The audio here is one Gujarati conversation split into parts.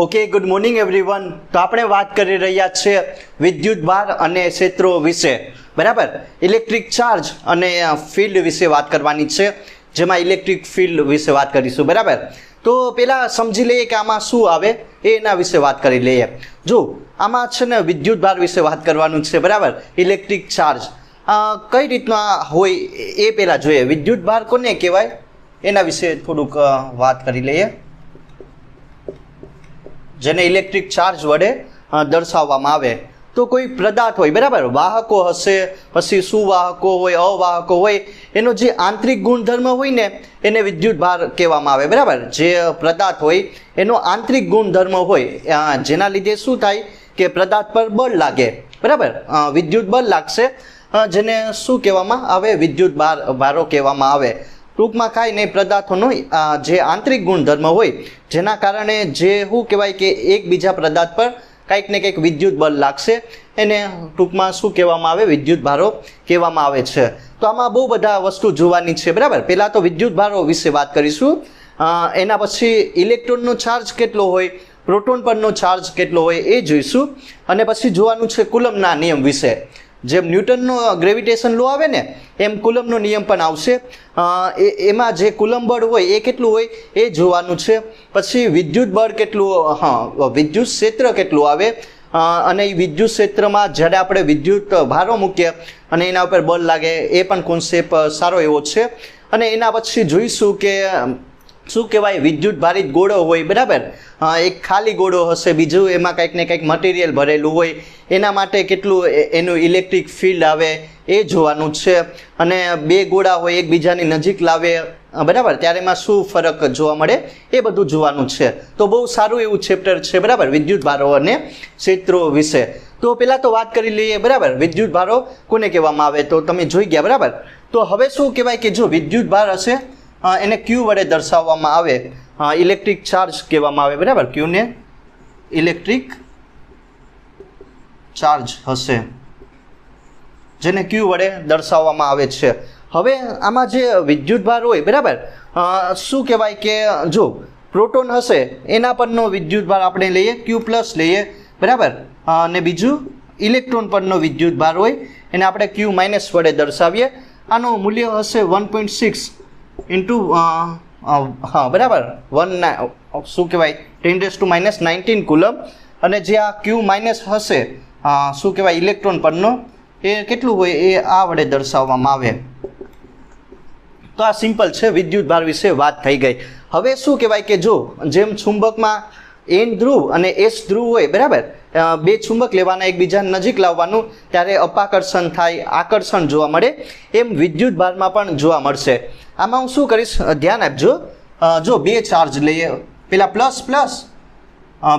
Okay, good morning everyone. તો આપણે વાત કરી રહ્યા છીએ વિદ્યુત ભાર અને ક્ષેત્રો વિશે, બરાબર. ઇલેક્ટ્રિક ચાર્જ અને ફિલ્ડ વિશે વાત કરવાની છે, જેમાં ઇલેક્ટ્રિક ફિલ્ડ વિશે વાત કરીશું, બરાબર. તો પહેલાં સમજી લઈએ કે આમાં શું આવે એના વિશે વાત કરી લઈએ. જો આમાં છે ને વિદ્યુત ભાર વિશે વાત કરવાનું છે, બરાબર. ઇલેક્ટ્રિક ચાર્જ કઈ રીતના હોય એ પહેલાં જોઈએ. વિદ્યુત ભાર કોને કહેવાય એના વિશે થોડુંક વાત કરી લઈએ, જેને ઇલેક્ટ્રિક ચાર્જ વડે દર્શાવવામાં આવે. તો કોઈ પદાર્થ હોય, બરાબર, વાહકો હશે, પછી સુવાહકો હોય, અવાહકો હોય, એનો જે આંતરિક ગુણધર્મ હોય ને એને વિદ્યુત ભાર કહેવામાં આવે, બરાબર. જે પદાર્થ હોય એનો આંતરિક ગુણધર્મ હોય જેના લીધે શું થાય કે પદાર્થ પર બળ લાગે, બરાબર, વિદ્યુત બળ લાગશે, જેને શું કહેવામાં આવે, વિદ્યુત ભારો કહેવામાં આવે. ટૂંકમાં કાંઈ નહીં, પદાર્થોનો જે આંતરિક ગુણધર્મ હોય જેના કારણે જે શું કહેવાય કે એકબીજા પદાર્થ પર કંઈક ને કંઈક વિદ્યુત બળ લાગશે, એને ટૂંકમાં શું કહેવામાં આવે, વિદ્યુત ભારો કહેવામાં આવે છે. તો આમાં બહુ બધા વસ્તુ જોવાની છે, બરાબર. પહેલાં તો વિદ્યુત ભારો વિશે વાત કરીશું, એના પછી ઇલેક્ટ્રોનનો ચાર્જ કેટલો હોય, પ્રોટોન પરનો ચાર્જ કેટલો હોય એ જોઈશું, અને પછી જોવાનું છે કુલમ્બના નિયમ વિશે. જેમ ન્યૂટનનો ગ્રેવિટેશન લો આવે ને એમ કુલમ્બનો નિયમ પણ આવશે. એમાં જે કુલમ્બ બળ હોય એ કેટલું હોય એ જોવાનું છે. પછી વિદ્યુત બળ કેટલું, વિદ્યુત ક્ષેત્ર કેટલું આવે, અને એ વિદ્યુત ક્ષેત્રમાં જ્યારે આપણે વિદ્યુત ભારો મૂકીએ અને એના ઉપર બળ લાગે એ પણ કોન્સેપ્ટ સારો એવો છે. અને એના પછી જોઈશું કે શું કહેવાય, વિદ્યુત ભારિત ગોળો હોય, બરાબર. એક ખાલી ગોળો હશે, બીજું એમાં કંઈક ને કંઈક મટીરિયલ ભરેલું હોય, એના માટે કેટલું એનું ઇલેક્ટ્રિક ફિલ્ડ આવે એ જોવાનું છે. અને બે ગોળા હોય એકબીજાની નજીક લાવે, બરાબર, ત્યારે એમાં શું ફરક જોવા મળે એ બધું જોવાનું છે. તો બહુ સારું એવું ચેપ્ટર છે, બરાબર, વિદ્યુત ભારો અને ક્ષેત્રો વિશે. તો પહેલાં તો વાત કરી લઈએ, બરાબર, વિદ્યુત ભારો કોને કહેવામાં આવે તો તમે જોઈ ગયા, બરાબર. તો હવે શું કહેવાય કે જો વિદ્યુત ભાર હશે એને ક્યુ વડે દર્શાવવામાં આવે, ઇલેક્ટ્રિક ચાર્જ કહેવામાં આવે, બરાબર. ક્યુને ઇલેક્ટ્રિક ચાર્જ હશે જેને ક્યુ વડે દર્શાવવામાં આવે છે. હવે આમાં જે વિદ્યુત ભાર હોય, બરાબર, શું કહેવાય કે જો પ્રોટોન હશે એના પરનો વિદ્યુત ભાર આપણે લઈએ ક્યુ પ્લસ લઈએ, બરાબર. અને બીજું ઇલેક્ટ્રોન પરનો વિદ્યુત ભાર હોય એને આપણે ક્યુ માઇનસ વડે દર્શાવીએ. આનું મૂલ્ય હશે 1.6 ઇન્ટુ બરાબર 1 શું કહેવાય 10⁻⁹ કુલમ. અને જે આ ક્યુ માઇનસ હશે શું કહેવાય ઇલેક્ટ્રોન પરનો એ કેટલું હોય એ આ વડે દર્શાવવામાં આવે. તો આ સિમ્પલ છે, વિદ્યુત ભાર વિશે વાત થઈ ગઈ. હવે શું કહેવાય કે જો જેમ ચુંબકમાં એન ધ્રુવ અને એસ ધ્રુવ હોય, બરાબર, બે ચુંબક લેવાના એકબીજાને નજીક લાવવાનું ત્યારે અપાકર્ષણ થાય, આકર્ષણ જોવા મળે, એમ વિદ્યુત ભારમાં પણ જોવા મળશે. આમાં હું શું કરીશ ધ્યાન આપજો. જો બે ચાર્જ લઈએ, પેલા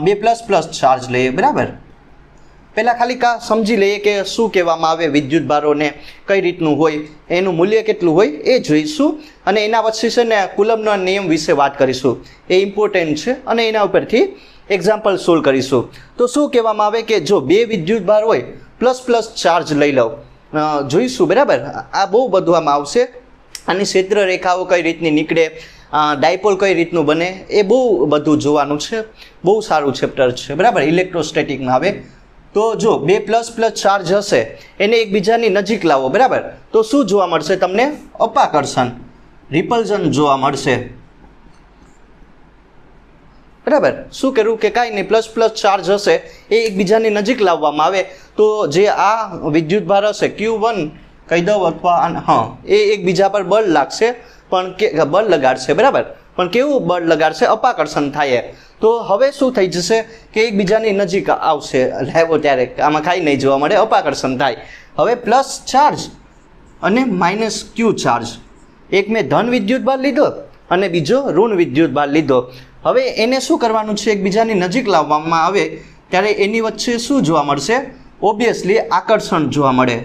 બે પ્લસ ચાર્જ લઈએ, બરાબર. પહેલાં ખાલી સમજી લઈએ કે શું કહેવામાં આવે, વિદ્યુત ભારોને કઈ રીતનું હોય, એનું મૂલ્ય કેટલું હોય એ જોઈશું. અને એના પછી છે ને કુલમ્બના નિયમ વિશે વાત કરીશું, એ ઇમ્પોર્ટન્ટ છે, અને એના ઉપરથી એક્ઝામ્પલ સોલ્વ કરીશું. તો શું કહેવામાં આવે કે જો બે વિદ્યુત ભાર હોય પ્લસ ચાર્જ લઈ લો, જોઈશું, બરાબર. આ બહુ બધું આમાં આવશે. આની ક્ષેત્ર રેખાઓ કઈ રીતની નીકળે, ડાયપોલ કઈ રીતનું બને, એ બહુ બધું જોવાનું છે. બહુ સારું ચેપ્ટર છે, બરાબર, ઇલેક્ટ્રોસ્ટેટિકમાં આવે. તો જો બે પ્લસ ચાર્જ હશે એને એકબીજાની નજીક લાવો, બરાબર, તો શું જોવા મળશે તમને, અપાકર્ષણ, રિપલ્ઝન જોવા મળશે, બરાબર. શું કરવું કે કાંઈ નહીં, પ્લસ ચાર્જ હશે એ એકબીજાની નજીક લાવવામાં આવે તો જે આ વિદ્યુત ભાર હશે Q1 કહી દઉં અથવા એ એકબીજા પર બળ લાગશે, પણ બળ લગાડશે, બરાબર, પણ કેવું બળ લગાડશે, અપાકર્ષણ થાય. તો હવે શું થઈ જશે કે એકબીજાની નજીક આવશે લાવો ત્યારે આમાં કાંઈ નહીં જોવા મળે, અપાકર્ષણ થાય. હવે પ્લસ ચાર્જ અને માઇનસ ક્યુ ચાર્જ, એક મેં ધન વિદ્યુત ભાર લીધો અને બીજો ઋણ વિદ્યુત ભાર લીધો. હવે એને શું કરવાનું છે, એકબીજાની નજીક લાવવામાં આવે ત્યારે એની વચ્ચે શું જોવા મળશે, ઓબ્વિયસલી આકર્ષણ જોવા મળે.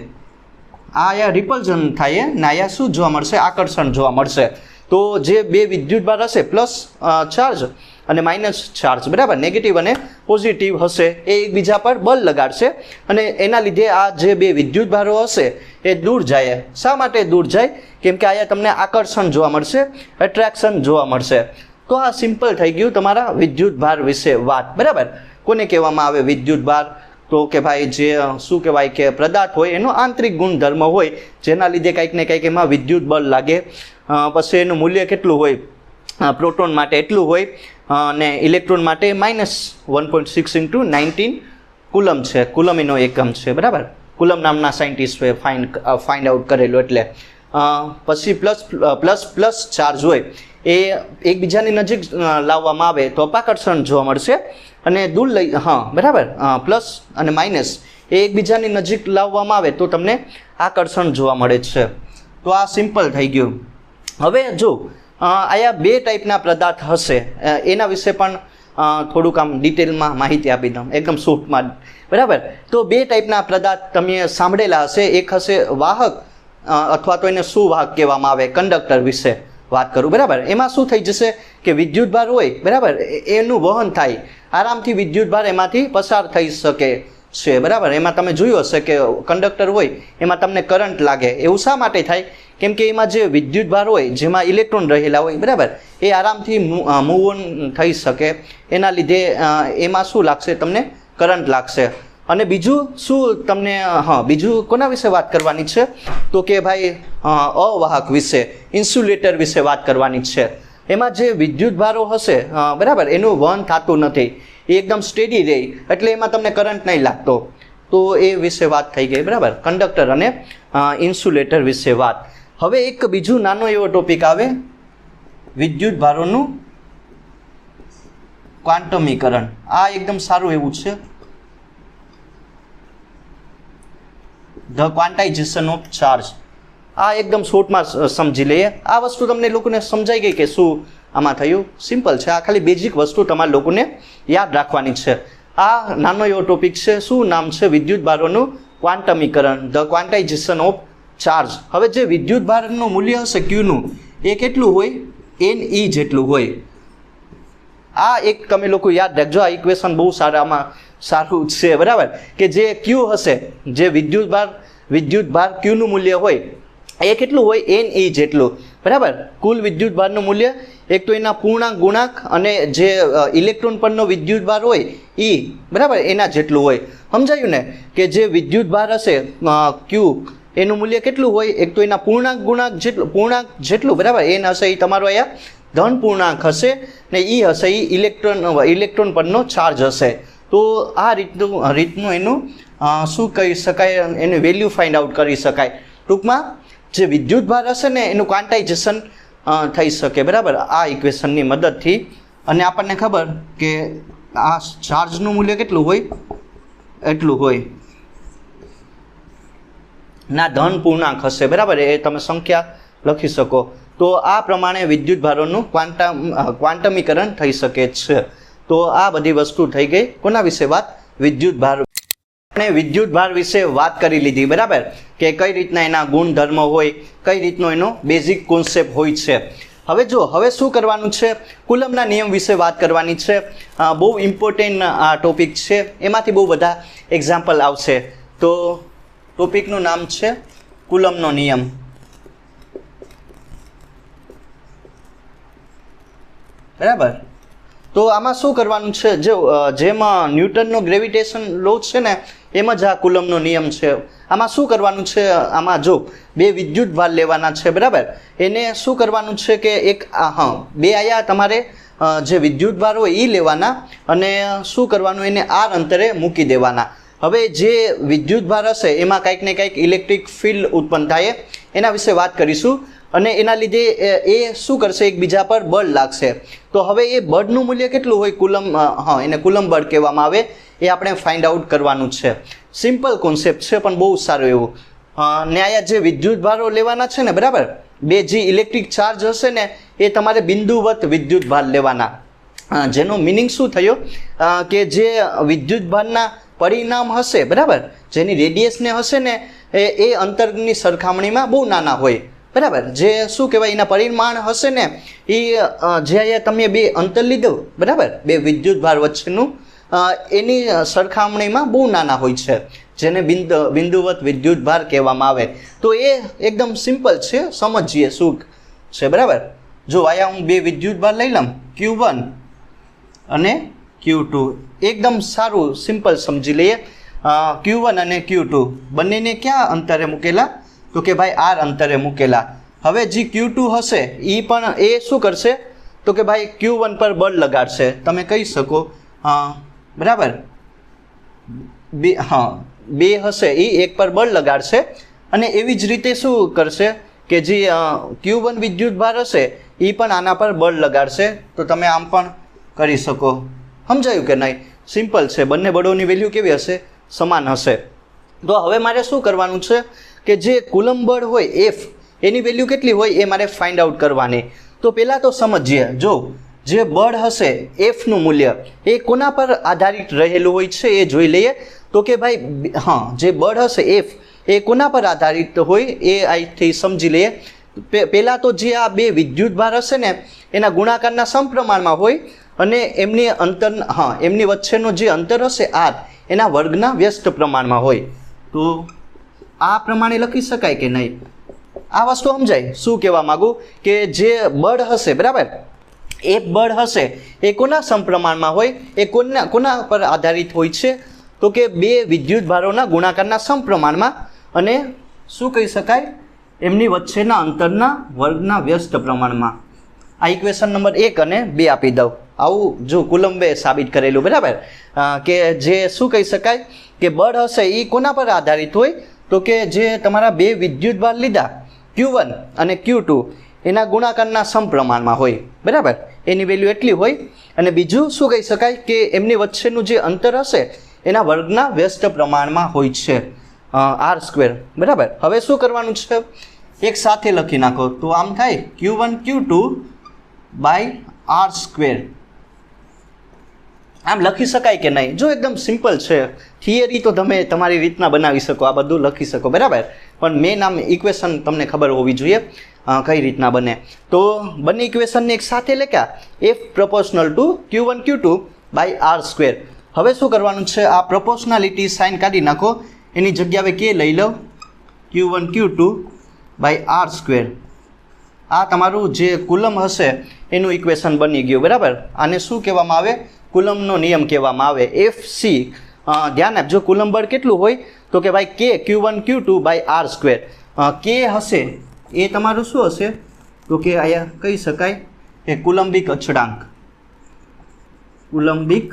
આયા રિપલ્ઝન થાય ને આયા શું જોવા મળશે, આકર્ષણ જોવા મળશે. તો જે બે વિદ્યુત ભાર હશે પ્લસ ચાર્જ અને માઇનસ ચાર્જ, બરાબર, નેગેટિવ અને પોઝિટિવ હશે, એ એકબીજા પર બળ લગાડશે અને એના લીધે આ જે બે વિદ્યુત ભારો હશે એ દૂર જાય. શા માટે દૂર જાય? કેમ કે અહીંયા તમને આકર્ષણ જોવા મળશે, એટ્રેક્શન જોવા મળશે. તો આ સિમ્પલ થઈ ગયું તમારા વિદ્યુત ભાર વિશે વાત, બરાબર. કોને કહેવામાં આવે વિદ્યુત ભાર? તો કે ભાઈ જે શું કહેવાય કે પદાર્થ હોય એનો આંતરિક ગુણધર્મ હોય જેના લીધે કંઈક ને કંઈક એમાં વિદ્યુત બળ લાગે. પછી એનું મૂલ્ય કેટલું હોય? પ્રોટોન માટે એટલું હોય અને ઇલેક્ટ્રોન માટે -1.6 × 19 કુલમ છે, કુલમ એનો એકમ છે, બરાબર. કુલમ નામના સાયન્ટિસ્ટોએ ફાઇન્ડ આઉટ કરેલું. એટલે પછી પ્લસ ચાર્જ હોય એ એકબીજાની નજીક લાવવામાં આવે તો અપાકર્ષણ જોવા મળશે, અને દૂર લઈ બરાબર પ્લસ અને માઇનસ એ એકબીજાની નજીક લાવવામાં આવે તો તમને આકર્ષણ જોવા મળે છે. તો આ સિમ્પલ થઈ ગયું. હવે જો આયા બે ટાઈપના પદાર્થ હશે એના વિશે પણ થોડુંક આમ ડિટેલમાં માહિતી આપી દઉં, એકદમ શોર્ટમાં, બરાબર. તો બે ટાઈપના પદાર્થ તમે સાંભળેલા હશે. એક હશે વાહક અથવા તો એને સુવાહક કહેવામાં આવે, કંડક્ટર વિશે વાત કરું, બરાબર. એમાં શું થઈ જશે કે વિદ્યુતભાર હોય, બરાબર, એનું વહન થાય, આરામથી વિદ્યુતભાર એમાંથી પસાર થઈ શકે છે, બરાબર. એમાં તમે જોયું હશે કે કંડક્ટર હોય એમાં તમને કરંટ લાગે. એવું શા માટે થાય? કેમ કે એમાં જે વિદ્યુતભાર હોય જેમાં ઇલેક્ટ્રોન રહેલા હોય, બરાબર, એ આરામથી મૂવ ઓન થઈ શકે. એના લીધે એમાં શું લાગશે? તમને કરંટ લાગશે. અને બીજું શું તમને બીજું કોના વિશે વાત કરવાની છે? તો કે ભાઈ અવાહક વિશે, ઇન્સ્યુલેટર વિશે વાત કરવાની છે. એમાં જે વિદ્યુતભારો હશે, બરાબર, એનું વહન થતું નથી, એ એકદમ સ્ટેડી રહે, એટલે એમાં તમને કરંટ નહીં લાગતો. તો એ વિશે વાત થઈ ગઈ, બરાબર, કંડક્ટર અને ઇન્સ્યુલેટર વિશે વાત. હવે એક બીજું નાનો એવો ટોપિક આવે, વિદ્યુતભારોનું ક્વાન્ટમીકરણ. આ એકદમ સારું એવું છે, ધ ક્વાન્ટાઇઝેશન ઓફ ચાર્જ. આ એકદમ શોર્ટમાં સમજી લઈએ. આ વસ્તુ તમને લોકોને સમજાઈ ગઈ કે શું આમાં થયું? સિમ્પલ છે. આ ખાલી બેઝિક વસ્તુ તમારા લોકોને યાદ રાખવાની છે. આ નાનો એવો ટોપિક છે. શું નામ છે? વિદ્યુતભારોનું ક્વાન્ટમીકરણ, ધ ક્વાન્ટાઇઝેશન ઓફ ચાર્જ. હવે જે વિદ્યુતભારનું મૂલ્ય હશે ક્યુનું, એ કેટલું હોય? NE જેટલું હોય. આ એક તમે લોકો યાદ રાખજો. આ ઇક્વેશન બહુ સારું છે, બરાબર, કે જે ક્યુ હશે, જે વિદ્યુતભાર ક્યુનું મૂલ્ય હોય એ કેટલું હોય? NE જેટલું, બરાબર. કુલ વિદ્યુતભારનું મૂલ્ય એક તો એના પૂર્ણાંક ગુણાંક અને જે ઇલેક્ટ્રોન પરનો વિદ્યુતભાર હોય E, બરાબર, એના જેટલું હોય. સમજાયું ને? કે જે વિદ્યુતભાર હશે ક્યુ એનું મૂલ્ય કેટલું હોય? એક તો એના પૂર્ણાંક જેટલું, બરાબર, એન હશે એ તમારો અહીંયા ધન પૂર્ણાંક હશે, ને E હશે એ ઇલેક્ટ્રોન પરનો ચાર્જ હશે. તો આ રીતનું એનું શું કહી શકાય, એની વેલ્યુ ફાઇન્ડ આઉટ કરી શકાય. ટૂંકમાં જે વિદ્યુતભાર હશે ને એનું ક્વાન્ટાઇઝેશન થઈ શકે, બરાબર, આ ઇક્વેશનની મદદથી. અને આપણને ખબર કે આ ચાર્જનું મૂલ્ય કેટલું હોય? એટલું હોય ના ધન પૂર્ણાંક હશે, બરાબર, એ તમે સંખ્યા લખી શકો. તો આ પ્રમાણે વિદ્યુતભારોનું ક્વાન્ટમીકરણ થઈ શકે છે. તો આ બધી વસ્તુ થઈ ગઈ. કોના વિશે વાત? વિદ્યુતભાર. આપણે વિદ્યુતભાર વિશે વાત કરી લીધી, બરાબર, કે કઈ રીતના એના ગુણધર્મ હોય, કઈ રીતનો એનો બેઝિક કોન્સેપ્ટ હોય છે. હવે શું કરવાનું છે? કુલમના નિયમ વિશે વાત કરવાની છે. બહુ ઇમ્પોર્ટન્ટ આ ટોપિક છે. એમાંથી બહુ બધા એક્ઝામ્પલ આવશે. તો ટોપિકનું નામ છે કુલમનો નિયમ. બરાબર. તો આમાં શું કરવાનું છે? જેમાં ન્યૂટનનો ગ્રેવિટેશન લો છે ને એમ જ આ કુલમનો નિયમ છે. આમાં શું કરવાનું છે? આમાં જો બે વિદ્યુતભાર લેવાના છે, બરાબર, એને શું કરવાનું છે કે બે આયા તમારે જે વિદ્યુતભાર હોય એ લેવાના, અને શું કરવાનું? એને આર અંતરે મૂકી દેવાના. હવે જે વિદ્યુતભાર હશે એમાં કંઈક ને કંઈક ઇલેક્ટ્રિક ફિલ્ડ ઉત્પન્ન થાય, એના વિશે વાત કરીશું. અને એના લીધે એ શું કરશે? એકબીજા પર બળ લાગશે. તો હવે એ બળનું મૂલ્ય કેટલું હોય? કુલમ, એને કુલમ બળ કહેવામાં આવે. એ આપણે ફાઇન્ડ આઉટ કરવાનું છે. સિમ્પલ કોન્સેપ્ટ છે પણ બહુ સારું એવું. ને આયા જે વિદ્યુતભારો લેવાના છે ને, બરાબર, બે જે ઇલેક્ટ્રિક ચાર્જ હશે ને એ તમારે બિંદુવત વિદ્યુતભાર લેવાના. જેનો મિનિંગ શું થયો કે જે વિદ્યુતભારના પરિણામ હશે, બરાબર, જેની રેડિયસને હશે ને એ અંતરની સરખામણીમાં બહુ નાના હોય, બરાબર. જે શું કહેવાય એના પરિમાણ હશે ને એ જે અહીંયા તમે બે અંતર લીધું, બરાબર, બે વિદ્યુતભાર વચ્ચેનું, એની સરખામણીમાં બહુ નાના હોય છે, જેને બિંદુવત વિદ્યુતભાર કહેવામાં આવે. તો એ એકદમ સિમ્પલ છે, સમજીએ શું છે, બરાબર. જો અહીંયા હું બે વિદ્યુતભાર લઈ લઉં Q1 અને Q2, એકદમ સારું સિમ્પલ સમજી લઈએ. Q1 અને Q2 બંનેને ક્યાં અંતરે મૂકેલા? તો કે ભાઈ R અંતરે મૂકેલા. હવે જે Q2 હશે એ પણ એ શું કરશે? તો કે ભાઈ Q1 પર બળ લગાડશે. તમે કહી શકો બરાબર, બે હશે એ એક પર બળ લગાડશે. અને એવી જ રીતે શું કરશે કે જે Q1 વિદ્યુતભાર હશે એ પણ આના પર બળ લગાડશે. તો તમે આમ પણ કરી શકો. સમજાયું કે નહીં? સિમ્પલ છે. બંને બળોની વેલ્યુ કેવી હશે? સમાન હશે. તો હવે મારે શું કરવાનું છે કે જે કુલમ બળ હોય F એની વેલ્યુ કેટલી હોય એ મારે ફાઇન્ડ આઉટ કરવાની. તો પહેલાં તો સમજીએ, જો જે બળ હશે Fનું મૂલ્ય એ કોના પર આધારિત રહેલું હોય છે એ જોઈ લઈએ. તો કે ભાઈ જે બળ હશે F એ કોના પર આધારિત હોય એ અહીંથી સમજી લઈએ. પહેલાં તો જે આ બે વિદ્યુતભાર હશે ને એના ગુણાકારના સમપ્રમાણમાં હોય અને એમની એમની વચ્ચેનો જે અંતર હશે R એના વર્ગના વ્યસ્ત પ્રમાણમાં હોય. તો આ પ્રમાણે લખી શકાય કે નહીં? આ વસ્તુ સમજાય શું કહેવા માગું? કે જે બળ હશે બરાબર, એક બળ હશે એ કોના સમપ્રમાણમાં હોય? એ કોના પર આધારિત હોય છે? તો કે બે વિદ્યુતભારોના ગુણાકારના સમપ્રમાણમાં અને શું કહી શકાય? એમની વચ્ચેના અંતરના વર્ગના વ્યસ્ત પ્રમાણમાં. આ ઇક્વેશન નંબર 1 અને 2 આપી દઉં. આવું જો કુલમ્બે સાબિત કરેલું બરાબર, કે જે શું કહી શકાય કે બળ હશે એ કોના પર આધારિત હોય? તો કે જે તમારા બે વિદ્યુતભાર લીધા Q1 અને Q2 એના ગુણાકારના સમપ્રમાણમાં હોય બરાબર, એની વેલ્યુ એટલી હોય. અને બીજું શું કહી શકાય કે એમની વચ્ચેનું જે અંતર હશે એના વર્ગના વ્યસ્ત પ્રમાણમાં હોય છે, R² બરાબર. હવે શું કરવાનું છે? એક સાથે લખી નાખો તો આમ થાય Q1 Q2 R². આમ લખી શકાય કે નહીં? જો એકદમ સિમ્પલ છે. થિયરી તો તમે તમારી રીતના બનાવી શકો, આ બધું લખી શકો બરાબર, પણ મેન આમ ઇક્વેશન તમને ખબર હોવી જોઈએ કઈ રીતના બને. તો બંને ઇક્વેશનને એક સાથે લખ્યા F proportional to Q1 Q2 R². હવે શું કરવાનું છે? આ પ્રોપોર્શનાલિટી સાઇન કાઢી નાખો, એની જગ્યાએ કે લઈ લો Q1 Q2 R². આ તમારું જે કુલમ હશે એનું ઇક્વેશન બની ગયું બરાબર. આને શું કહેવામાં આવે? કુલમનો નિયમ કહેવામાં આવે, FC. ધ્યાન આપજો, કુલમ બળ કેટલું હોય? તો કે ભાઈ K Q1 Q2 R². K હશે એ તમારું શું હશે? તો કે અહીંયા કહી શકાય કે કુલંબિક અચળાંક. કુલંબિક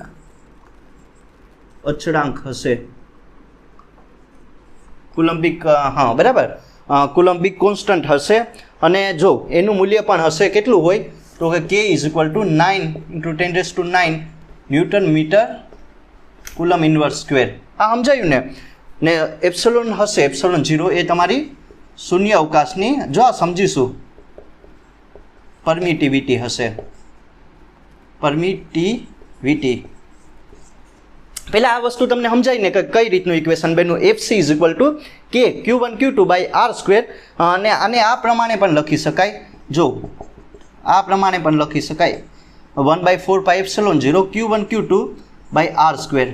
અચળાંક હશે. કુલંબિક બરાબર, કુલંબિક કોન્સ્ટન્ટ હશે. અને જો એનું મૂલ્ય પણ હશે કેટલું હોય? તો કે K = 9 × 10⁹ newton metre coulomb inverse square. આ સમજાયું ને? ને એપ્સિલોન હશે, ε0 એ તમારી શૂન્ય અવકાશની, જો આ સમજીશું, પરમિટિવિટી હશે. પરમિટિવિટી પહેલાં આ વસ્તુ તમને સમજાય ને કે કઈ રીતનું ઇક્વેશન બન્યું? FC = K Q1 Q2 R². અને આને આ પ્રમાણે પણ લખી શકાય. જો આ પ્રમાણે પણ લખી શકાય 1/4πε0 Q1 Q2 R².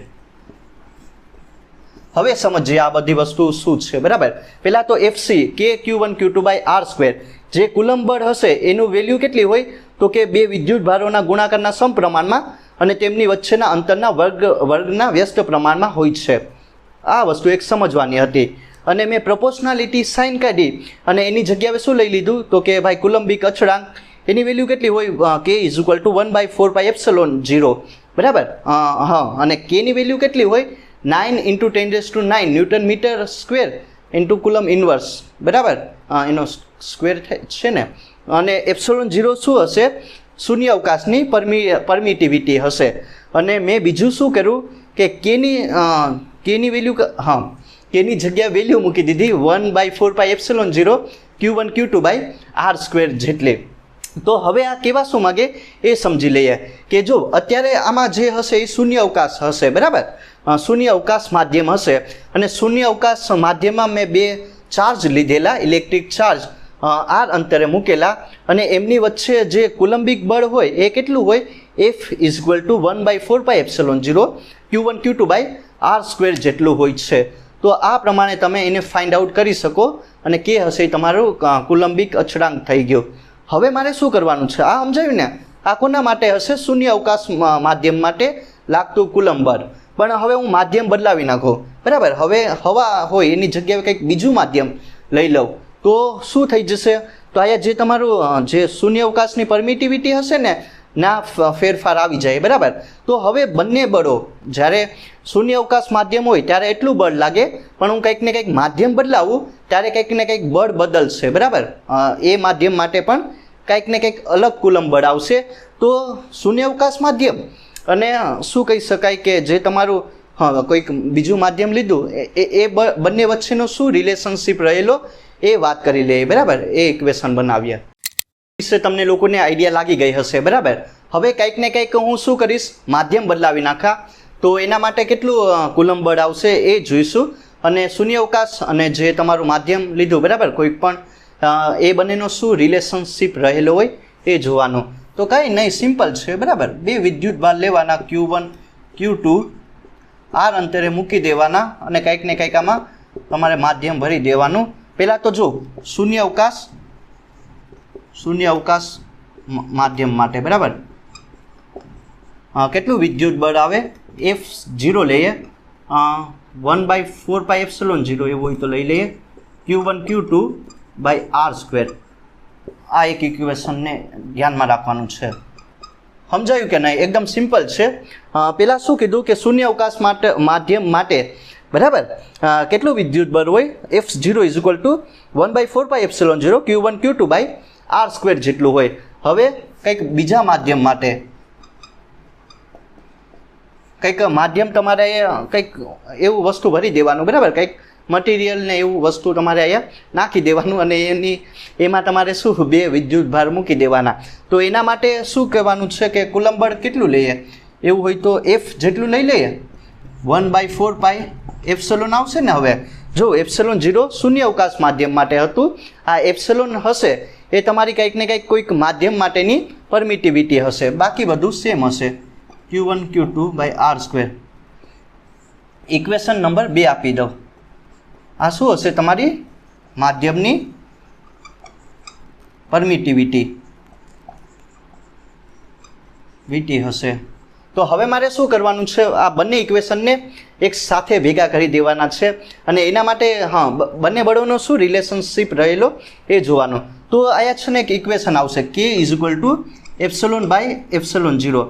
હવે સમજીએ આ બધી વસ્તુ શું છે બરાબર. પહેલાં તો FC K Q1 Q2 R². જે કુલમ બળ હશે એનું વેલ્યુ કેટલી હોય? તો કે બે વિદ્યુતભારોના ગુણાકારના સમપ્રમાણમાં અને તેમની વચ્ચેના અંતરના વર્ગના વ્યસ્ત પ્રમાણમાં હોય છે. આ વસ્તુ એક સમજવાની હતી. અને મેં પ્રોપોર્શનાલિટી સાઇન કાઢી અને એની જગ્યાએ શું લઈ લીધું? તો કે ભાઈ કુલંબિક અચળાંક એની વેલ્યુ કેટલી હોય? K = 1/4πε0 બરાબર. અને Kની વેલ્યુ કેટલી હોય? 9 × 10⁹ newton metre square into coulomb inverse બરાબર, એનો સ્ક્વેર છે ને. અને ε0 શું હશે? શૂન્ય અવકાશની પરમિટિવિટી હશે. અને મેં બીજું શું કર્યું કે Kની વેલ્યુ Kની જગ્યાએ વેલ્યુ મૂકી દીધી 1/4πε0 Q1 Q2 R² જેટલી. તો હવે આ કેવા શું માગે એ સમજી લઈએ કે જો અત્યારે આમાં જે હશે એ શૂન્ય અવકાશ હશે બરાબર, શૂન્ય અવકાશ માધ્યમ હશે. અને શૂન્ય અવકાશ માધ્યમમાં મેં બે ચાર્જ લીધેલા, ઇલેક્ટ્રિક ચાર્જ R અંતરે મૂકેલા. અને એમની વચ્ચે જે કુલંબિક બળ હોય એ કેટલું હોય? F = 1/4πε0 Q1 Q2 R² જેટલું હોય છે. તો આ પ્રમાણે તમે એને ફાઇન્ડ આઉટ કરી શકો અને કે હશે તમારું કુલંબિક અચળાંક થઈ ગયો. હવે મારે શું કરવાનું છે, આ સમજાયું ને? આ કોના માટે હશે? શૂન્ય અવકાશ માધ્યમ માટે લાગતું કુલંબ બળ. પણ હવે હું માધ્યમ બદલાવી નાખું, બરાબર. હવે હવા હોય એની જગ્યાએ કંઈક બીજું માધ્યમ લઈ લઉં તો શું થઈ જશે? તો અહીંયા જે તમારું જે શૂન્ય અવકાશની પરમિટિવિટી હશે ને ના ફેરફાર આવી જાય, બરાબર. તો હવે બંને બળો જ્યારે શૂન્ય અવકાશ માધ્યમ હોય ત્યારે એટલું બળ લાગે, પણ હું કંઈક ને કંઈક માધ્યમ બદલાવું ત્યારે કંઈક ને કંઈક બળ બદલશે, બરાબર. એ માધ્યમ માટે પણ કંઈક ને કંઈક અલગ કુલંબ બળ આવશે. તો શૂન્ય અવકાશ માધ્યમ અને શું કહી શકાય કે જે તમારું કોઈક બીજું માધ્યમ લીધું એ બંને વચ્ચેનો શું રિલેશનશિપ રહેલો એ વાત કરી લઈએ, બરાબર. એ ઇક્વેશન બનાવીએ. વિશે તમને લોકોને આઈડિયા લાગી ગઈ હશે, બરાબર. હવે કંઈક ને કંઈક હું શું કરીશ, માધ્યમ બદલાવી નાખા તો એના માટે કેટલું કુલંબ બળ આવશે એ જોઈશું. અને શૂન્ય અવકાશ અને જે તમારું માધ્યમ લીધું, બરાબર, કોઈક પણ એ બંનેનો શું રિલેશનશિપ રહેલો હોય એ જોવાનું. તો કંઈ નહીં, સિમ્પલ છે, બરાબર. બે વિદ્યુત ભાર લેવાના Q1 Q2 આર અંતરે મૂકી દેવાના અને કંઈક ને કંઈક આમાં તમારે માધ્યમ ભરી દેવાનું. પહેલાં તો જો શૂન્ય અવકાશ માધ્યમ માટે, બરાબર, કેટલું વિદ્યુત બળ આવે? F0 લઈએ, 1/4πε0 એવું હોય તો લઈ લઈએ, Q1 Q2 r². આ એક ઇક્વેશનને ધ્યાનમાં રાખવાનું છે. સમજાયું કે નહીં? એકદમ સિમ્પલ છે. પહેલાં શું કીધું કે શૂન્ય અવકાશ માટે માધ્યમ માટે, બરાબર, કેટલું વિદ્યુત બળ હોય? F0 = 1/4πε0 Q1 Q2 r² જેટલું હોય. હવે કંઈક બીજા માધ્યમ માટે કંઈક માધ્યમ તમારે કંઈક એવું વસ્તુ ભરી દેવાનું, બરાબર. કંઈક મટીરિયલ ને એવું વસ્તુ તમારે અહીંયા નાખી દેવાનું અને એમાં તમારે શું બે વિદ્યુત ભાર મૂકી દેવાના. તો એના માટે શું કહેવાનું છે કે કુલંબ બળ કેટલું લઈએ? એવું હોય તો F જેટલું લઈ લઈએ, 1/4πε આવશે ને. હવે જો ε0 શૂન્ય અવકાશ માધ્યમ માટે હતું, આ એપ્સિલોન હશે એ તમારી કંઈક ને કંઈક કોઈક માધ્યમ માટેની પરમિટિવિટી હશે, બાકી બધું સેમ હશે, Q1 Q2 r². Equation number 2 આપી દઉં. આ શું હશે? તમારી માધ્યમની પરમિટિવિટી હશે. તો હવે મારે શું કરવાનું છે? આ બંને ઇક્વેશનને એક સાથે ભેગા કરી દેવાના છે અને એના માટે બંને બળોનો શું રિલેશનશિપ રહેલો એ જોવાનું. તો અહીંયા છે ને એક ઇક્વેશન આવશે K = ε/ε0.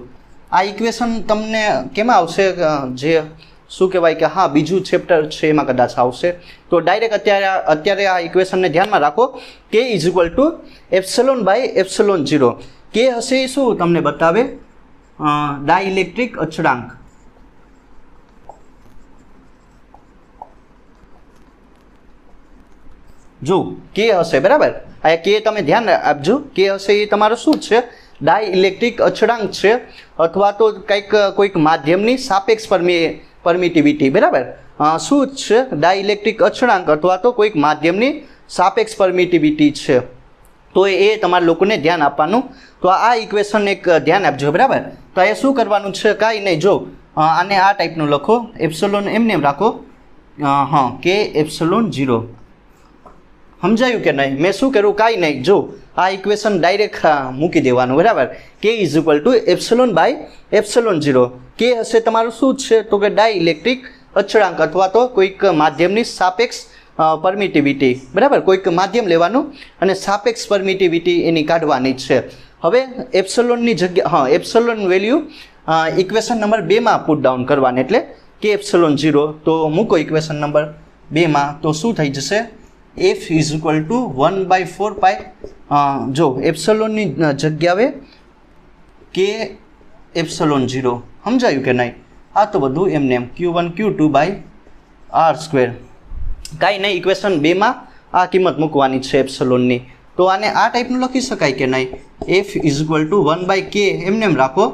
આ ઇક્વેશન તમને કેમાં આવશે? જે શું કહેવાય કે બીજું ચેપ્ટર છે એમાં કદાચ આવશે. તો ડાયરેક્ટ અત્યારે આ ઇક્વેશનને ધ્યાનમાં રાખો. K = ε/ε0. K હશે એ શું તમને બતાવે? ડાઇલેક્ટ્રિક અચળાંક. જો K હશે, બરાબર. આ K તમે ધ્યાન આપજો. K હશે એ તમારો શું છે? ડાઇલેક્ટ્રિક અચળાંક છે, અથવા તો કોઈક માધ્યમની સાપેક્ષ પરમિટિવિટી, બરાબર. શું છે? ડાઇલેક્ટ્રિક અચળાંક અથવા તો કોઈક માધ્યમની સાપેક્ષ પરમિટિવિટી છે. તો એ તમારા લોકોને ધ્યાન આપવાનું. તો આ ઇક્વેશન એક ધ્યાન આપજો, બરાબર. તો એ શું કરવાનું છે? કાંઈ નહીં, જો આને આ ટાઈપનું લખો, એપ્સિલોન એમને રાખો, K ε0. સમજાયું કે નહીં? મેં શું કર્યું? કાંઈ નહીં, જો આ ઇક્વેશન ડાયરેક્ટ મૂકી દેવાનું, બરાબર. K = ε/ε0. K હશે તમારું શું છે? તો કે ડાઇલેક્ટ્રિક અચળાંક અથવા તો કોઈક માધ્યમની સાપેક્ષ પરમિટિવિટી, બરાબર. કોઈક માધ્યમ લેવાનું અને સાપેક્ષ પરમિટિવિટી એની કાઢવાની છે. હવે એપ્સિલોનની જગ્યા એપ્સિલોન વેલ્યુ ઇક્વેશન નંબર 2માં પુટ ડાઉન કરવાની, એટલે K ε0 તો મૂકો ઇક્વેશન નંબર 2માં. તો શું થઈ જશે? F = 1/4π. જો એપ્સિલોનની જગ્યાએ K ε0. સમજાયું કે નહીં? આ તો બધું એમને Q1 Q2 r². કાંઈ નહીં, ઇક્વેશન 2માં આ કિંમત મૂકવાની છે એપ્સિલોનની. તો આને આ ટાઈપનું લખી શકાય કે નહીં? F = 1/K એમને રાખો,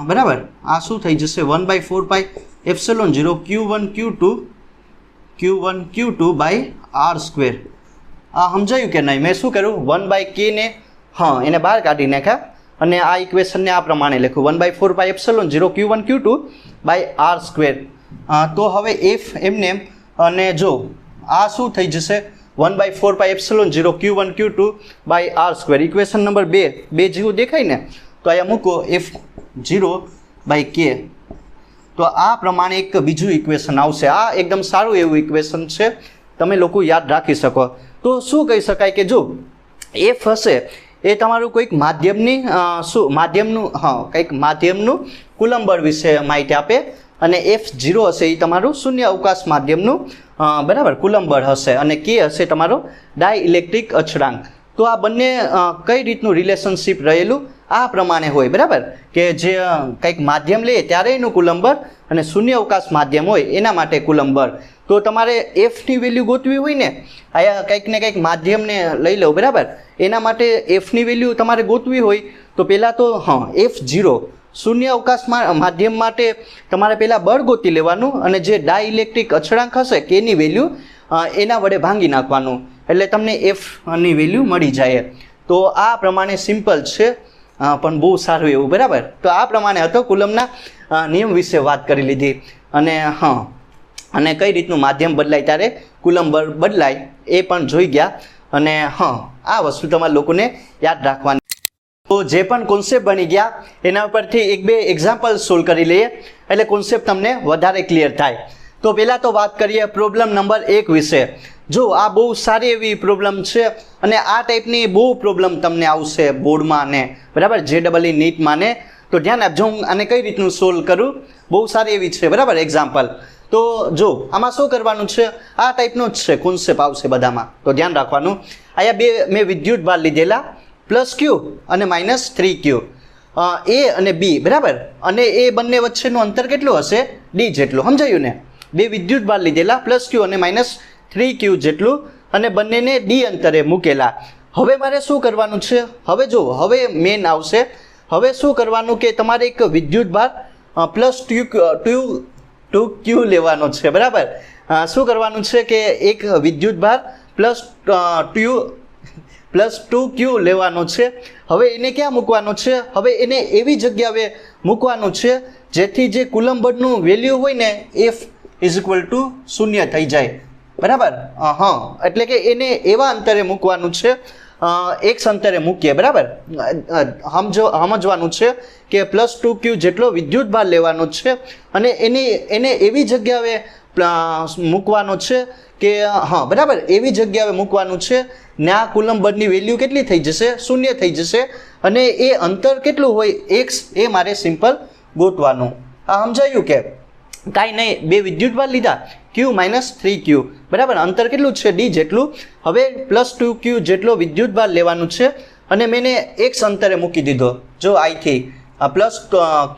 બરાબર. આ શું થઈ જશે? 1/4πε0 Q1 Q2 r². આ સમજાયું કે નહીં? મેં શું કર્યું? 1/K ને એને બહાર કાઢી નાખ્યા અને આ ઇક્વેશનને આ પ્રમાણે લખ્યું, 1/4πε0 Q1 Q2 r². તો હવે F એમને અને જો આ શું થઈ જશે? 1/4πε0 Q1 Q2 by R square. Equation number 2 જેવું દેખાય ને, તો અહીંયા મૂકો F0/K. તો આ પ્રમાણે એક બીજું ઇક્વેશન આવશે. આ એકદમ સારું એવું ઇક્વેશન છે, તમે લોકો યાદ રાખી શકો. તો શું કહી શકાય કે જો F હશે એ તમારું કોઈક માધ્યમની માધ્યમનું કુલંબ બળ વિશે માહિતી આપે, અને F0 હશે એ તમારું શૂન્ય અવકાશ માધ્યમનું બરાબર કુલંબ બળ હશે, અને K હશે તમારો ડાયઇલેક્ટ્રિક અચળાંક. તો આ બંને કઈ રીતનું રિલેશનશિપ રહેલું આ પ્રમાણે હોય, બરાબર, કે જે કંઈક માધ્યમ લઈએ ત્યારે એનું કુલંબ બળ, અને શૂન્ય અવકાશ માધ્યમ હોય એના માટે કુલંબ બળ. તો તમારે Fની વેલ્યુ ગોતવી હોય ને, આયા કંઈક ને કંઈક માધ્યમને લઈ લો, બરાબર, એના માટે Fની વેલ્યુ તમારે ગોતવી હોય તો પહેલાં તો F0 શૂન્ય અવકાશ માધ્યમ માટે તમારે પહેલાં બળ ગોતી લેવાનું, અને જે ડાયઇલેક્ટ્રિક અચળાંક હશે Kની વેલ્યુ એના વડે ભાંગી નાખવાનું, એટલે તમને Fની વેલ્યુ મળી જાય. તો આ પ્રમાણે સિમ્પલ છે, પણ બહુ સારું એવું, બરાબર. તો આ પ્રમાણે હતો કુલમના નિયમ વિશે વાત કરી લીધી, અને કઈ રીતનું માધ્યમ બદલાય ત્યારે કુલંબ બળ બદલાય એ પણ જોઈ ગયા. અને આ વસ્તુ તમારા લોકોને યાદ રાખવાની. તો જે પણ કોન્સેપ્ટ બની ગયા એના ઉપરથી 1-2 એક્ઝામ્પલ સોલ્વ કરી લઈએ, એટલે કોન્સેપ્ટ તમને વધારે ક્લિયર થાય. તો પહેલાં તો વાત કરીએ પ્રોબ્લેમ નંબર 1 વિશે. જો આ બહુ સારી એવી પ્રોબ્લેમ છે, અને આ ટાઈપની બહુ પ્રોબ્લેમ તમને આવશે બોર્ડમાં ને, બરાબર, JEE નીટમાં ને. તો ધ્યાન આપજો, હું આને કઈ રીતનું સોલ્વ કરું, બહુ સારી એવી છે, બરાબર, એક્ઝામ્પલ. તો જો આમાં શું કરવાનું છે, આ ટાઈપનો જ છે કોન્સેપ્ટ આવશે બધામાં, તો ધ્યાન રાખવાનું. અહીંયા મેં વિદ્યુત ભાર લીધેલા +Q અને -3Q, A અને B, બરાબર, અને એ બંને વચ્ચેનું અંતર કેટલું હશે, D જેટલું. સમજાયું ને? બે વિદ્યુત ભાર લીધેલા +Q અને -3Q જેટલું, અને બંનેને D અંતરે મૂકેલા. હવે મારે શું કરવાનું છે, હવે જો હવે મેન આવશે. હવે શું કરવાનું કે તમારે એક વિદ્યુત ભાર +2Q લેવાનો છે, બરાબર. શું કરવાનું છે કે એક વિદ્યુત ભાર +2Q લેવાનો છે. હવે એને ક્યાં મૂકવાનો છે, હવે એને એવી જગ્યાએ મૂકવાનું છે જેથી જે કુલંબ બળનું વેલ્યુ હોય ને F = 0 થઈ જાય, બરાબર. એટલે કે એને એવા અંતરે મૂકવાનું છે, X અંતરે મૂકીએ, બરાબર. સમજવાનું છે કે +2Q જેટલો વિદ્યુત ભાર લેવાનો છે, અને એને એવી જગ્યાએ મૂકવાનો છે કે બરાબર, એવી જગ્યાએ મૂકવાનું છે ને આ કુલંબ બળની વેલ્યુ કેટલી થઈ જશે, 0 થઈ જશે, અને એ અંતર કેટલું હોય X એ મારે સિમ્પલ ગોતવાનું. આ સમજાયું કે કાંઈ નહીં, બે વિદ્યુત ભાર લીધા Q -3Q, બરાબર, અંતર કેટલું છે D જેટલું. હવે +2Q જેટલો વિદ્યુત ભાર લેવાનું છે, અને મેં X અંતરે મૂકી દીધો. જો અહીંથી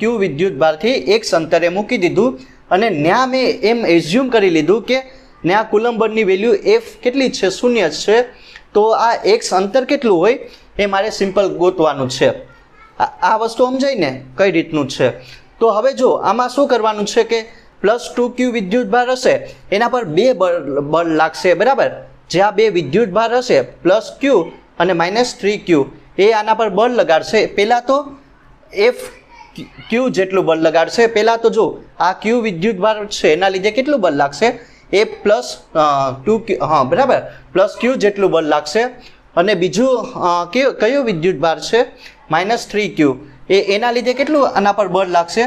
+Q વિદ્યુત ભારથી X અંતરે મૂકી દીધું, અને ન્યા મેં એમ એઝ્યુમ કરી લીધું કે ન્યા કુલંબ બળની વેલ્યુ F કેટલી છે, 0 છે. તો આ X અંતર કેટલું હોય એ મારે સિમ્પલ ગોતવાનું છે. આ વસ્તુ સમજાય ને કઈ રીતનું છે. તો હવે જો આમાં શું કરવાનું છે કે +2Q વિદ્યુત ભાર હશે એના પર 2 બળ લાગશે, બરાબર. જે આ બે વિદ્યુત ભાર હશે +Q અને -3Q, એ આના પર બળ લગાડશે. પહેલાં તો Q જેટલું બળ લગાડશે. પહેલાં તો જો આ Q વિદ્યુત ભાર છે એના લીધે કેટલું બળ લાગશે, એ +2Q, બરાબર, +Q જેટલું બળ લાગશે. અને બીજું કયો વિદ્યુત ભાર છે, -3Q, એના લીધે કેટલું આના પર બળ લાગશે,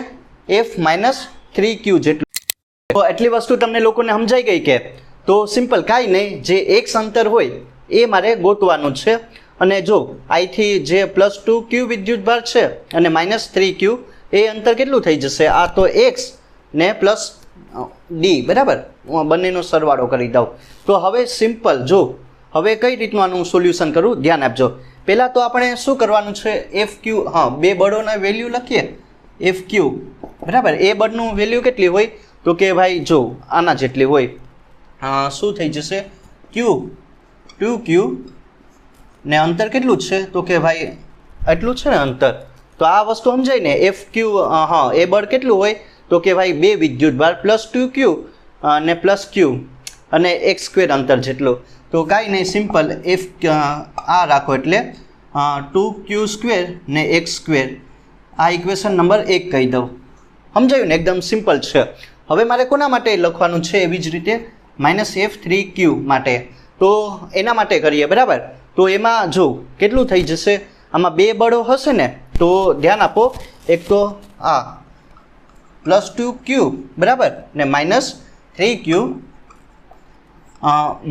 F -3Q જેટલું. તો એટલી વસ્તુ તમને લોકોને સમજાઈ ગઈ કે? તો સિમ્પલ, કાંઈ નહીં, જે X અંતર હોય એ મારે ગોતવાનું છે. અને જો અહીંથી જે +2Q વિદ્યુત ભાર છે અને -3Q, એ અંતર કેટલું થઈ જશે, આ તો X ને +D, બરાબર, બંનેનો સરવાળો કરી દઉં. તો હવે સિમ્પલ, જો હવે કઈ રીતનું આનું સોલ્યુશન કરું, ધ્યાન આપજો. પહેલાં તો આપણે શું કરવાનું છે, FQ, બે બળોના વેલ્યુ લખીએ, FQ, બરાબર. એ બળનું વેલ્યુ કેટલી હોય, તો કે ભાઈ જો આના જેટલી હોય. શું થઈ જશે, Q2Q, ને અંતર કેટલું છે, તો કે ભાઈ એટલું છે ને અંતર. તો આ વસ્તુ સમજાય ને, FQ, એ બળ કેટલું હોય, તો કે ભાઈ બે વિદ્યુત ભાર +2Q અને +Q અને x² અંતર જેટલું. તો કાંઈ નહીં, સિમ્પલ, F આ રાખો એટલે 2Q² ને x². આ ઇક્વેશન નંબર 1 કહી દઉં. સમજાયું ને, એકદમ સિમ્પલ છે. હવે મારે કોના માટે લખવાનું છે, એવી જ રીતે -F3Q માટે. તો એના માટે કરીએ, બરાબર. તો એમાં જો કેટલું થઈ જશે, આમાં બે બળો હશે ને, તો ધ્યાન આપો, એક તો આ +2q, બરાબર, ને -3q,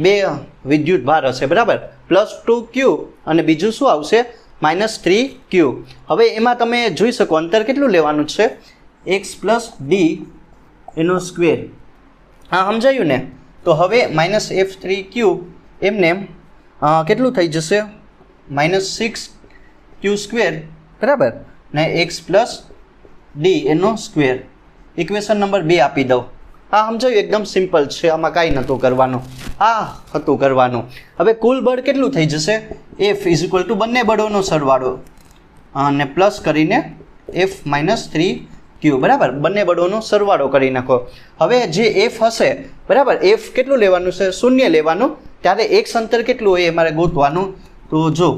બે વિદ્યુત ભાર હશે, બરાબર. +2q અને બીજું શું આવશે, -3q. હવે એમાં તમે જોઈ શકો અંતર કેટલું લેવાનું છે, x + d એનો સ્ક્વેર. હા, સમજાયું ને. તો હવે -f3q એમને કેટલું થઈ જશે, -6q², બરાબર, ને x + d એનો સ્ક્વેર. ઇક્વેશન નંબર 2 આપી દઉં. હા, સમજાયું, એકદમ સિમ્પલ છે, આમાં કાંઈ નહોતું કરવાનું, આ હતું કરવાનું. હવે કુલ બળ કેટલું થઈ જશે, F = બંને બળોનો સરવાળો અને પ્લસ કરીને F - 3q, બરાબર, બંને બળોનો સરવાળો કરી નાખો. હવે જે F હશે, બરાબર, F કેટલું લેવાનું છે, 0 લેવાનું. ત્યારે x અંતર કેટલું હોય એ મારે ગોતવાનું. તો જો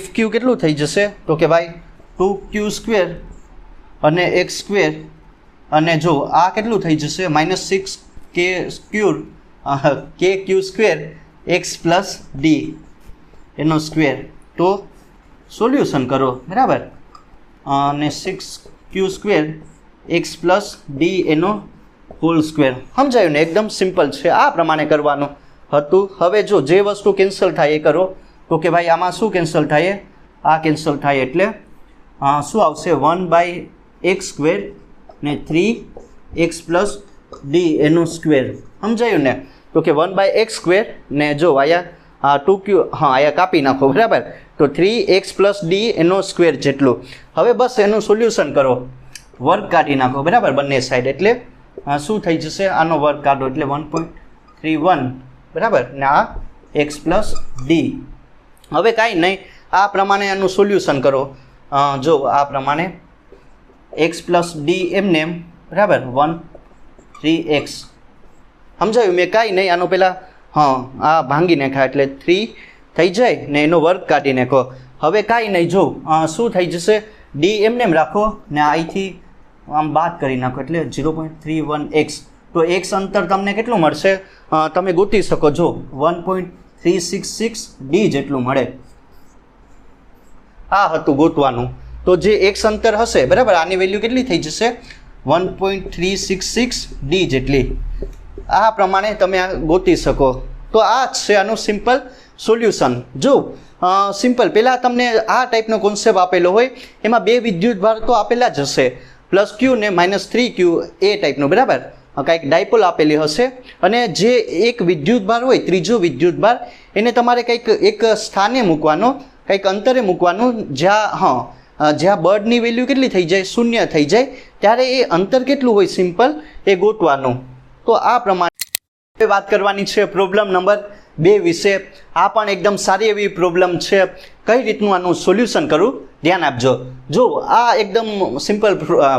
FQ કેટલું થઈ જશે, તો કે ભાઈ 2q² અને x², અને જો આ કેટલું થઈ જશે, -6kq² x + d એનો સ્ક્વેર. તો સોલ્યુશન કરો, બરાબર, અને 6q² x + d એનો હોલ સ્ક્વેર. સમજાયું ને, એકદમ સિમ્પલ છે, આ પ્રમાણે કરવાનું હતું. હવે જો જે વસ્તુ કેન્સલ થાય એ કરો. તો કે ભાઈ આમાં શું કેન્સલ થાય, આ કેન્સલ થાય, એટલે શું આવશે, 1/x² ને 3x + d એનો સ્ક્વેર. સમજાયું ને. તો કે 1/x² ને જો અહીંયા 2q, હા, અહીંયા કાપી નાખો, બરાબર. તો 3x + d એનો સ્ક્વેર જેટલું. હવે બસ એનું સોલ્યુશન કરો, વર્ગ કાઢી નાખો, બરાબર, બંને સાઈડ. એટલે શું થઈ જશે, આનો વર્ગ કાઢો એટલે 1.31, બરાબર, ને આ x + d. હવે કાંઈ નહીં, આ પ્રમાણે આનું સોલ્યુશન કરો. જો આ પ્રમાણે x + d એમને, બરાબર, 3x. સમજાયું, મેં કાંઈ નહીં, આનો પહેલાં આ ભાંગી નાખ્યા એટલે 3 થઈ જાય ને એનો વર્ગ કાઢી નાખો. હવે કાંઈ નહીં, જો શું થઈ જશે, d એમને રાખો ને અહીંથી આમ બાદ કરી નાખો એટલે 0.31x. તો x અંતર તમને કેટલું મળશે, તમે ગોતી શકો, જો 1.366d જેટલું મળે. આ હતું ગોતવાનું. તો જે x અંતર હશે, બરાબર, આની વેલ્યુ કેટલી થઈ જશે, 1.366d જેટલી. આ પ્રમાણે તમે આ ગોતી શકો. તો આ જ છે આનું સિમ્પલ સોલ્યુશન. જો સિમ્પલ, પહેલાં તમને આ ટાઈપનો કોન્સેપ્ટ આપેલો હોય, એમાં બે વિદ્યુત ભાર તો આપેલા જ હશે, +q ને -3q એ ટાઈપનું, બરાબર, કાંઈક ડાયપોલ આપેલી હશે. અને જે એક વિદ્યુત ભાર હોય, ત્રીજો વિદ્યુત ભાર, એને તમારે કંઈક એક સ્થાને મૂકવાનો, કંઈક અંતરે મૂકવાનું, જ્યાં બળની વેલ્યુ કેટલી થઈ જાય, 0 થઈ જાય. ત્યારે એ અંતર કેટલું હોય સિમ્પલ એ ગોતવાનું. તો આ પ્રમાણે વાત કરવાની છે પ્રોબ્લેમ નંબર 2 વિશે. આ પણ એકદમ સારી એવી પ્રોબ્લેમ છે. કઈ રીતનું આનું સોલ્યુશન કરું ધ્યાન આપજો. જો આ એકદમ સિમ્પલ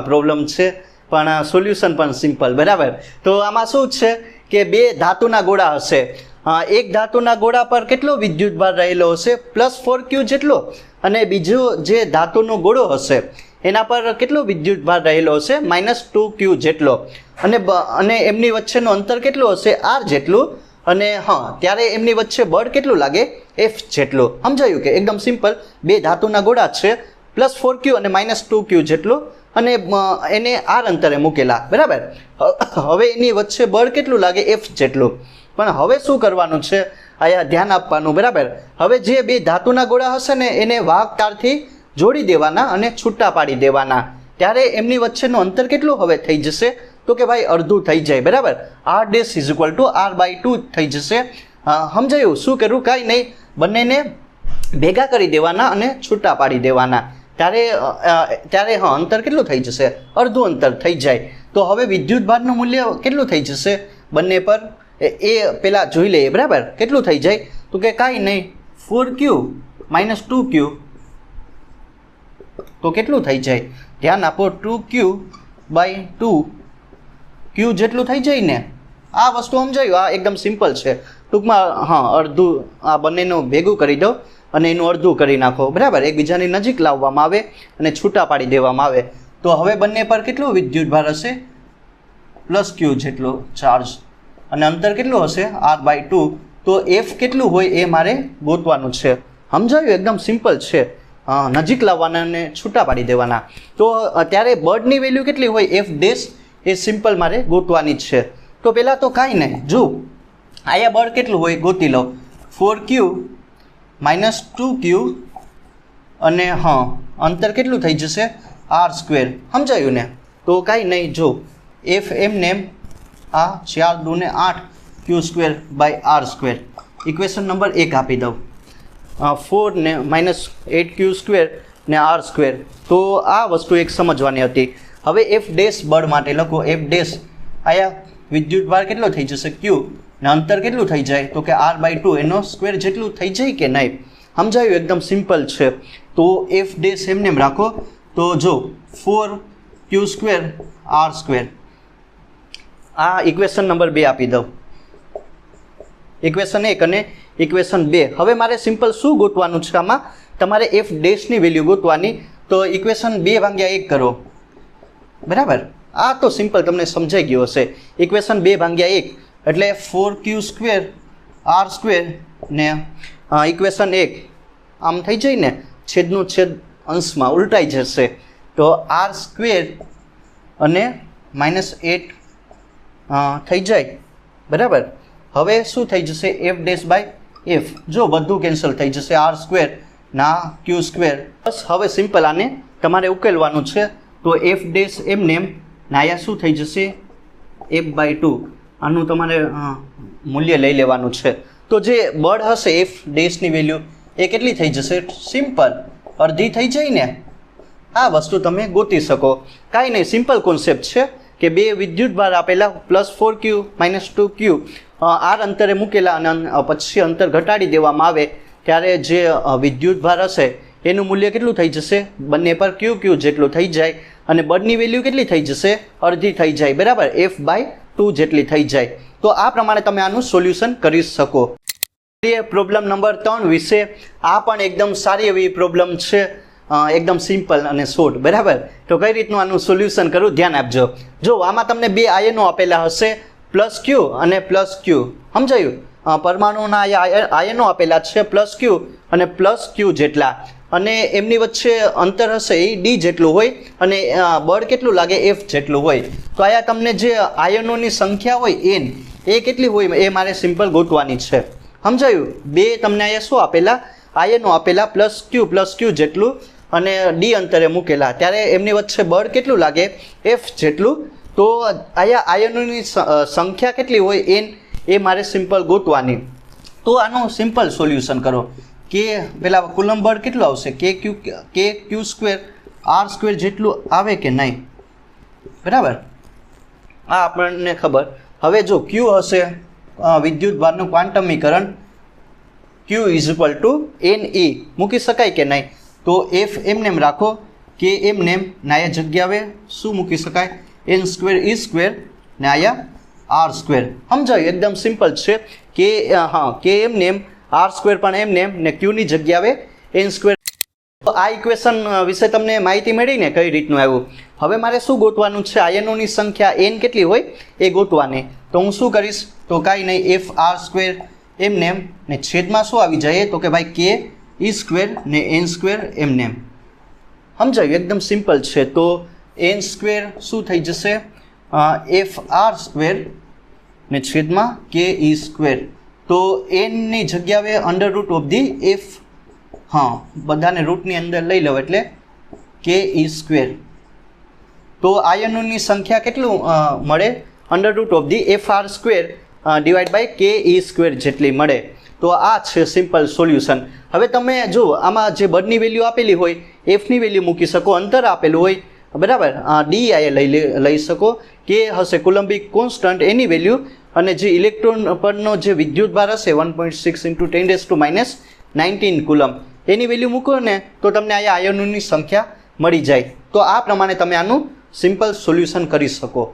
પ્રોબ્લેમ છે, પણ સોલ્યુશન પણ સિમ્પલ, બરાબર. તો આમાં શું છે કે બે ધાતુના ગોળા હશે. એક ધાતુના ગોળા પર કેટલો વિદ્યુત ભાર રહેલો હશે, +4q જેટલો, અને બીજો જે ધાતુનો ગોળો હશે એના પર કેટલો વિદ્યુત ભાર રહેલો હશે, -2q જેટલો, અને એમની વચ્ચેનું અંતર કેટલું હશે, r જેટલું, અને ત્યારે એમની વચ્ચે બળ કેટલું લાગે, F જેટલું. સમજાયું કે એકદમ સિમ્પલ. બે ધાતુના ગોળા છે, +4q અને -2q જેટલું, અને એને r અંતરે મૂકેલા, બરાબર. હવે એની વચ્ચે બળ કેટલું લાગે, F જેટલું. પણ હવે શું કરવાનું છે, અહીંયા ધ્યાન આપવાનું, બરાબર. હવે જે બે ધાતુના ગોળા હશે ને એને વાહક તારથી જોડી દેવાના અને છૂટા પાડી દેવાના. ત્યારે એમની વચ્ચેનું અંતર કેટલું હવે થઈ જશે, તો કે ભાઈ અડધું થઈ જાય, બરાબર. r' = r/2 થઈ જશે. સમજાયું, શું કરવું, કાંઈ નહીં, બંનેને ભેગા કરી દેવાના અને છૂટા પાડી દેવાના. ત્યારે અંતર કેટલું થઈ જશે, અડધું અંતર થઈ જાય. તો હવે વિદ્યુત ભારનું મૂલ્ય કેટલું થઈ જશે બંને પર એ પહેલાં જોઈ લઈએ, બરાબર. કેટલું થઈ જાય, તો કે કાંઈ નહીં, 4q - 2q, તો કેટલું થઈ જાય, ધ્યાન આપો, 2q/2 q જેટલું થઈ જાય ને. આ વસ્તુ સમજાયું, આ એકદમ સિમ્પલ છે. ટૂંકમાં અડધું આ બંનેનું ભેગું કરી દો અને એનું અડધું કરી નાખો, બરાબર. એકબીજાની નજીક લાવવામાં આવે અને છૂટા પાડી દેવામાં આવે. તો હવે બંને પર કેટલો વિદ્યુત ભાર હશે, +q જેટલો ચાર્જ, અને અંતર કેટલું હશે, r/2, તો એફ કેટલું હોય એ મારે ગોતવાનું છે. સમજાયું? એકદમ સિમ્પલ છે. નજીક લાવવાના અને છૂટા પાડી દેવાના. તો અત્યારે બળની વેલ્યુ કેટલી હોય એફ ડેશ એ સિમ્પલ મારે ગોતવાની જ છે. તો પહેલાં તો કાંઈ નહીં, જો અહીંયા બળ કેટલું હોય ગોતી લો. 4q - 2q અને અંતર કેટલું થઈ જશે r². સમજાયું ને? તો કાંઈ નહીં, જો એફ એમને એમ આ 4 × 2 = 8 q²/r². ઇક્વેશન નંબર 1 આપી દઉં. 4 ને -8q² ને r². તો આ વસ્તુ એક સમજવાની હતી. હવે એફ ડેશ બળ માટે લખો. એફ ડેશ આયા વિદ્યુત ભાર કેટલો થઈ જશે q ને અંતર કેટલું થઈ જાય તો કે r/2 એનો સ્ક્વેર જેટલું થઈ જાય કે નહીં? સમજાયું? એકદમ સિમ્પલ છે. તો એફ ડેશ એમને એમ રાખો. તો જો 4q² r². આ ઇક્વેશન નંબર 2 આપી દઉં. ઇક્વેશન 1 અને ઇક્વેશન 2. હવે મારે સિમ્પલ શું ગોતવાનું છે આમાં? તમારે એફ ડેશની વેલ્યુ ગોતવાની. તો ઇક્વેશન 2/1 કરો. બરાબર? આ તો સિમ્પલ તમને સમજાઈ ગયું હશે. ઇક્વેશન 2/1 એટલે 4q² r² ને ઇક્વેશન 1 આમ થઈ જાય ને, છેદનું છેદ અંશમાં ઉલટાઈ જશે. તો r² અને -8 થઈ જાય. બરાબર? હવે શું થઈ જશે એફ ડેશ/એફ. જો બધું કેન્સલ થઈ જશે. r² ના q². બસ હવે સિમ્પલ આને તમારે ઉકેલવાનું છે. તો એફ ડેશ એમને એમ નાયા શું થઈ જશે f/2. આનું તમારે મૂલ્ય લઈ લેવાનું છે. તો જે બળ હશે એફ ડેશની વેલ્યુ એ કેટલી થઈ જશે? સિમ્પલ અડધી થઈ જાય ને. આ વસ્તુ તમે ગોતી શકો. કાંઈ નહીં, સિમ્પલ કોન્સેપ્ટ છે કે બે વિદ્યુત ભાર આપેલા +4q - 2q આર અંતરે મૂકેલા અને પછી અંતર ઘટાડી દેવામાં આવે ત્યારે જે વિદ્યુત ભાર હશે એનું મૂલ્ય કેટલું થઈ જશે? બંને પર q જેટલું થઈ જાય અને બળની વેલ્યુ કેટલી થઈ જશે? અડધી થઈ જાય. બરાબર? f/2 જેટલી થઈ જાય. તો આ પ્રમાણે તમે આનું સોલ્યુશન કરી શકો. પ્રોબ્લેમ નંબર 3 વિશે. આ પણ એકદમ સારી એવી પ્રોબ્લેમ છે. એકદમ સિમ્પલ અને શોર્ટ. બરાબર? તો કઈ રીતનું આનું સોલ્યુશન કરવું ધ્યાન આપજો. જો આમાં તમને બે આયનો આપેલા હશે, +q અને +q. સમજાયું? પરમાણુના આયનો આપેલા છે +q અને +q જેટલા, અને એમની વચ્ચે અંતર હશે એ d જેટલું હોય અને બળ કેટલું લાગે f જેટલું હોય. તો અહીંયા તમને જે આયનોની સંખ્યા હોય n એ કેટલી હોય એ મારે સિમ્પલ ગોતવાની છે. સમજાયું? બે તમને અહીંયા શું આપેલા? આયનો આપેલા +q જેટલું અને d અંતરે મૂકેલા, ત્યારે એમની વચ્ચે બળ કેટલું લાગે? f જેટલું. તો અહીંયા આયનોની સંખ્યા કેટલી હોય n એ મારે સિમ્પલ ગોતવાની. તો આનું સિમ્પલ સોલ્યુશન કરો કે પેલા કુલમ બળ કેટલું આવશે? kq² r² જેટલું આવે કે નહીં? બરાબર? આ આપણને ખબર. હવે જો q હશે વિદ્યુત ભારનું ક્વાન્ટમીકરણ q = ne મૂકી શકાય કે નહીં? તો f એમને એમ રાખો. કે એમને એમ નાયા જગ્યાએ શું મૂકી શકાય? n² e² ને આયા r². સમજાયું? એકદમ સિમ્પલ છે કે કે એમને એમ r² પણ એમને એમ ને q ની જગ્યાએ n². આ ઇક્વેશન વિશે તમને માહિતી મળી ને કઈ રીતનું આવ્યું. હવે મારે શું ગોતવાનું છે? આયનોની સંખ્યા n કેટલી હોય એ ગોતવાની. તો હું શું કરીશ? તો કાંઈ નહીં, f r² એમને એમ ને છેદમાં શું આવી જાય તો કે ભાઈ k e² ને n² એમને એમ. સમજાયું? એકદમ સિમ્પલ છે. તો n² શું થઈ જશે? f r² ને છેદમાં k e². તો n ની જગ્યાએ √f બધાને રૂટની અંદર લઈ લો એટલે k e². તો આયનોની સંખ્યા કેટલું મળે? √f r² / k e² જેટલી મળે. તો આ છે સિમ્પલ સોલ્યુશન. હવે તમે જો આમાં જે બળની વેલ્યુ આપેલી હોય એફની વેલ્યુ મૂકી શકો, અંતર આપેલું હોય બરાબર, ડી લઈ શકો, કે હશે કુલમ્બિક કોન્સ્ટન્ટ એની વેલ્યુ, અને જે ઇલેક્ટ્રોન પરનો જે વિદ્યુત ભાર હશે 1.6 × 10⁻19 કુલમ એની વેલ્યુ મૂકો ને તો તમને અહીંયા આયનોની સંખ્યા મળી જાય. તો આ પ્રમાણે તમે આનું સિમ્પલ સોલ્યુશન કરી શકો.